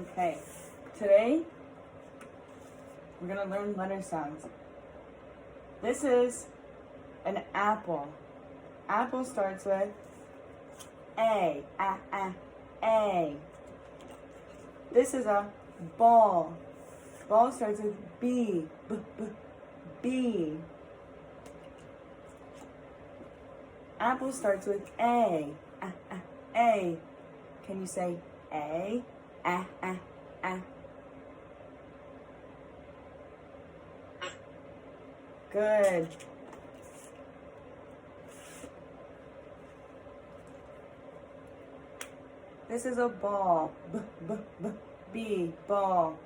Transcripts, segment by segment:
Okay, today we're gonna learn letter sounds. This is an apple. Apple starts with A, A. This is a ball. Ball starts with B, B. Apple starts with A, A. Can you say A, A? Good. This is a ball. B, ball.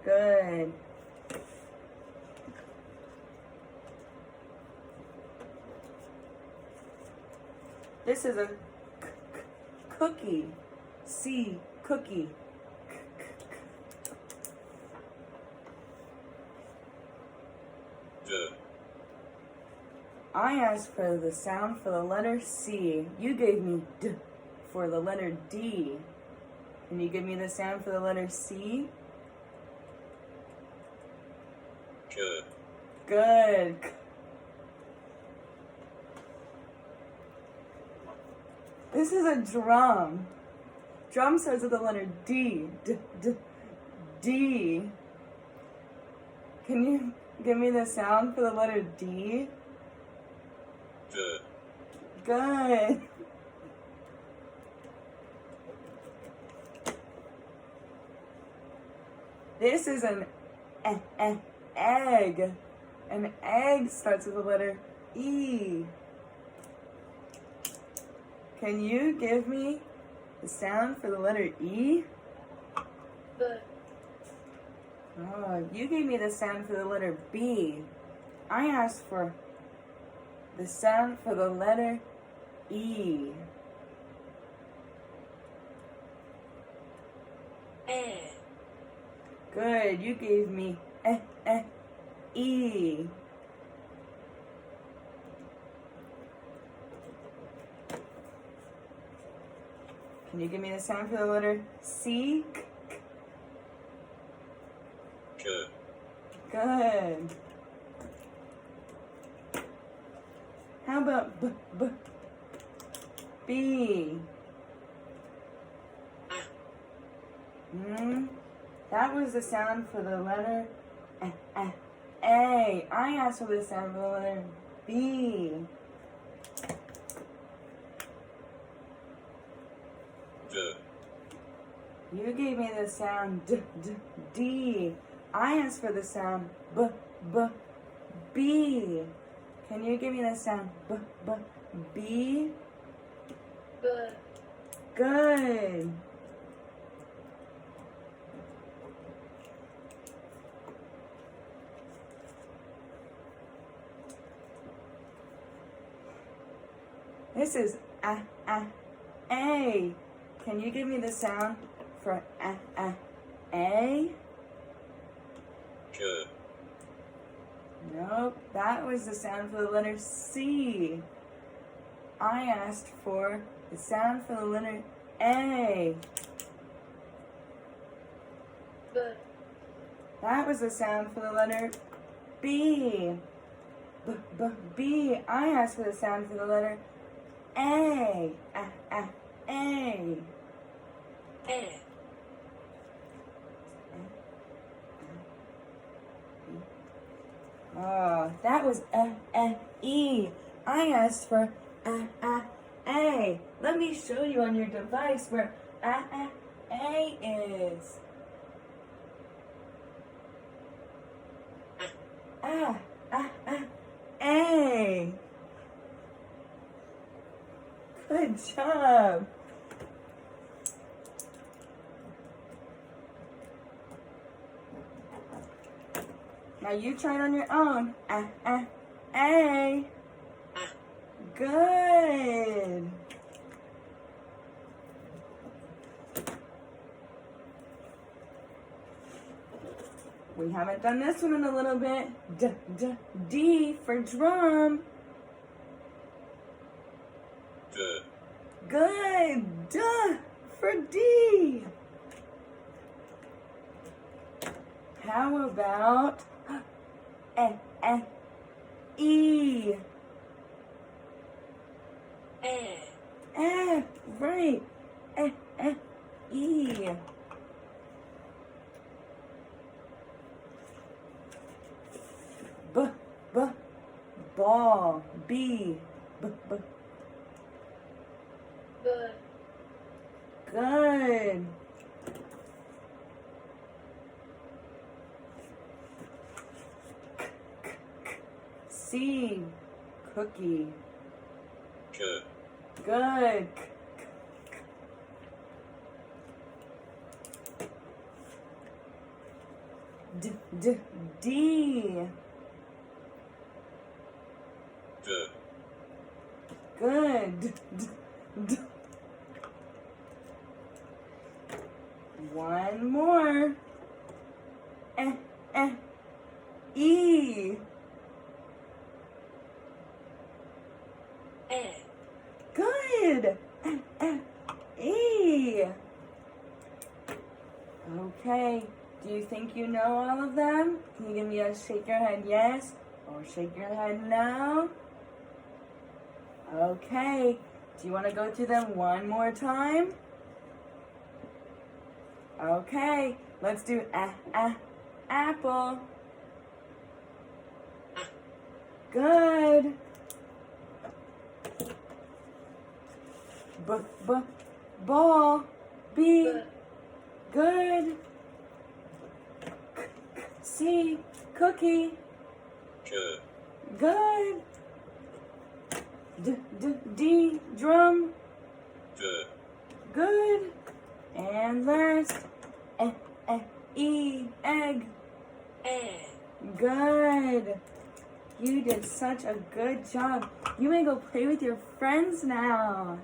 Good. This is a cookie. C, cookie. I asked for the sound for the letter C. You gave me D for the letter D. Can you give me the sound for the letter C? Good. Good. This is a drum. Drum starts with the letter D. D. Can you give me the sound for the letter D? Good. Good. This is an egg. An egg starts with the letter E. Can you give me the sound for the letter E? Good. Oh, you gave me the sound for the letter B. I asked for the sound for the letter E. A. Good, you gave me E. Can you give me the sound for the letter C? Good. Good. How about B? That was the sound for the letter A. I asked for the sound for the letter B. Good. You gave me the sound D. I asked for the sound B. Can you give me the sound B? Good. Good. This is A. Can you give me the sound for A? Good. Nope, that was the sound for the letter C. I asked for the sound for the letter A. Good. That was the sound for the letter B. B. I asked for the sound for the letter A. A. A. Oh, that was E. I asked for A. Let me show you on your device where A is. A. Good job. Now you try it on your own. A. Good. We haven't done this one in a little bit. D for drum. D. Good. Duh for D. How about E? Right. E. Ball. B. Bud. Good. C. Cookie. K. Good. D. D. Good. One more. E. Good. E. Okay. Do you think you know all of them? Can you give me a shake your head yes or shake your head no? Okay. Do you want to go through them one more time? Okay. Let's do apple. Good. Ball. B. Bud. Good. C. Cookie. K. Good. D. Drum. D. Good. And last, E. Egg. Good. You did such a good job. You may go play with your friends now.